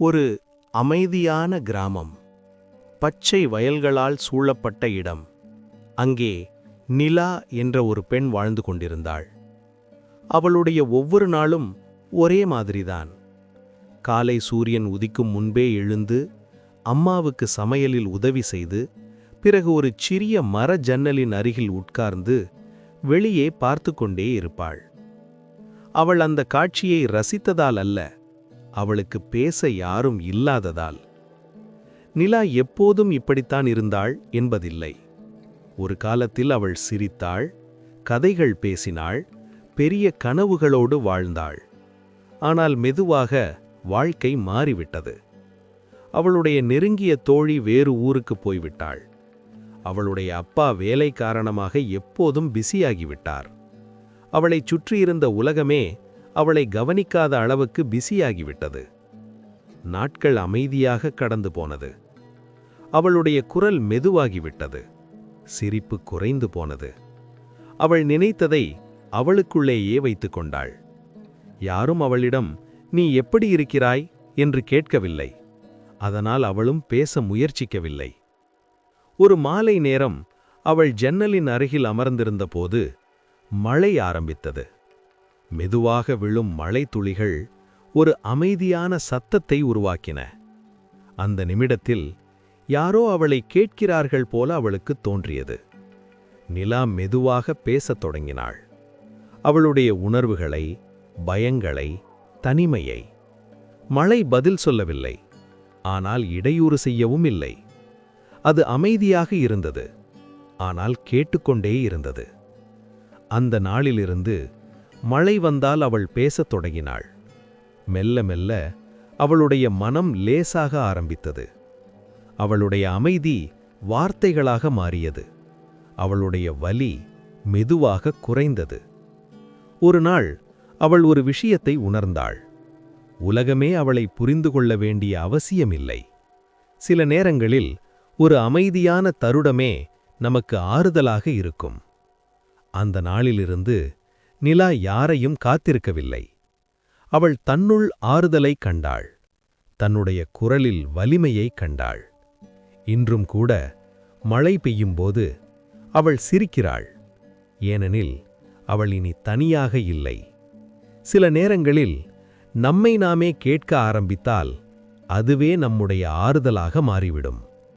ஒரு அமைதியான கிராமம், பச்சை வயல்களால் சூழப்பட்ட இடம். அங்கே நிலா என்ற ஒரு பெண் வாழ்ந்து கொண்டிருந்தாள். அவளுடைய ஒவ்வொரு நாளும் ஒரே மாதிரிதான். காலை சூரியன் உதிக்கும் முன்பே எழுந்து அம்மாவுக்கு சமையலில் உதவி செய்து, பிறகு ஒரு சிறிய மர ஜன்னலின் அருகில் உட்கார்ந்து வெளியே பார்த்து கொண்டே இருப்பாள். அவள் அந்த காட்சியை ரசித்ததால் அல்ல, அவளுக்கு பேச யாரும் இல்லாததால். நிலா எப்போதும் இப்படித்தான் இருந்தாள் என்பதில்லை. ஒரு காலத்தில் அவள் சிரித்தாள், கதைகள் பேசினாள், பெரிய கனவுகளோடு வாழ்ந்தாள். ஆனால் மெதுவாக வாழ்க்கை மாறிவிட்டது. அவளுடைய நெருங்கிய தோழி வேறு ஊருக்கு போய்விட்டாள். அவளுடைய அப்பா வேலை காரணமாக எப்போதும் பிஸியாகிவிட்டார். அவளைச் சுற்றியிருந்த உலகமே அவளை கவனிக்காத அளவுக்கு பிஸியாகிவிட்டது. நாட்கள் அமைதியாக கடந்து போனது. அவளுடைய குரல் மெதுவாகிவிட்டது. சிரிப்பு குறைந்து போனது. அவள் நினைத்ததை அவளுக்குள்ளேயே வைத்துக் கொண்டாள். யாரும் அவளிடம் "நீ எப்படி இருக்கிறாய்?" என்று கேட்கவில்லை. அதனால் அவளும் பேச முயற்சிக்கவில்லை. ஒரு மாலை நேரம் அவள் ஜன்னலின் அருகில் அமர்ந்திருந்த போது மழை ஆரம்பித்தது. மெதுவாக விழும் மழை துளிகள் ஒரு அமைதியான சத்தத்தை உருவாக்கின. அந்த நிமிடத்தில் யாரோ அவளை கேட்கிறார்கள் போல அவளுக்கு தோன்றியது. நிலா மெதுவாக பேசத் தொடங்கினாள். அவளுடைய உணர்வுகளை, பயங்களை, தனிமையை. மழை பதில் சொல்லவில்லை, ஆனால் இடையூறு செய்யவும் இல்லை. அது அமைதியாக இருந்தது, ஆனால் கேட்டுக்கொண்டே இருந்தது. அந்த நாளிலிருந்து மழை வந்தால் அவள் பேசத் தொடங்கினாள். மெல்ல மெல்ல அவளுடைய மனம் லேசாக ஆரம்பித்தது. அவளுடைய அமைதி வார்த்தைகளாக மாறியது. அவளுடைய வலி மெதுவாக குறைந்தது. ஒரு நாள் அவள் ஒரு விஷயத்தை உணர்ந்தாள். உலகமே அவளை புரிந்து கொள்ள வேண்டிய அவசியமில்லை. சில நேரங்களில் ஒரு அமைதியான தருணமே நமக்கு ஆறுதலாக இருக்கும். அந்த நாளிலிருந்து நிலா யாரையும் காத்திருக்கவில்லை. அவள் தன்னுள் ஆறுதலை கண்டாள். தன்னுடைய குரலில் வலிமையை கண்டாள். இன்றும் கூட மழை பெய்யும்போது அவள் சிரிக்கிறாள். ஏனெனில் அவள் இனி தனியாக இல்லை. சில நேரங்களில் நம்மை நாமே கேட்க ஆரம்பித்தால் அதுவே நம்முடைய ஆறுதலாக மாறிவிடும்.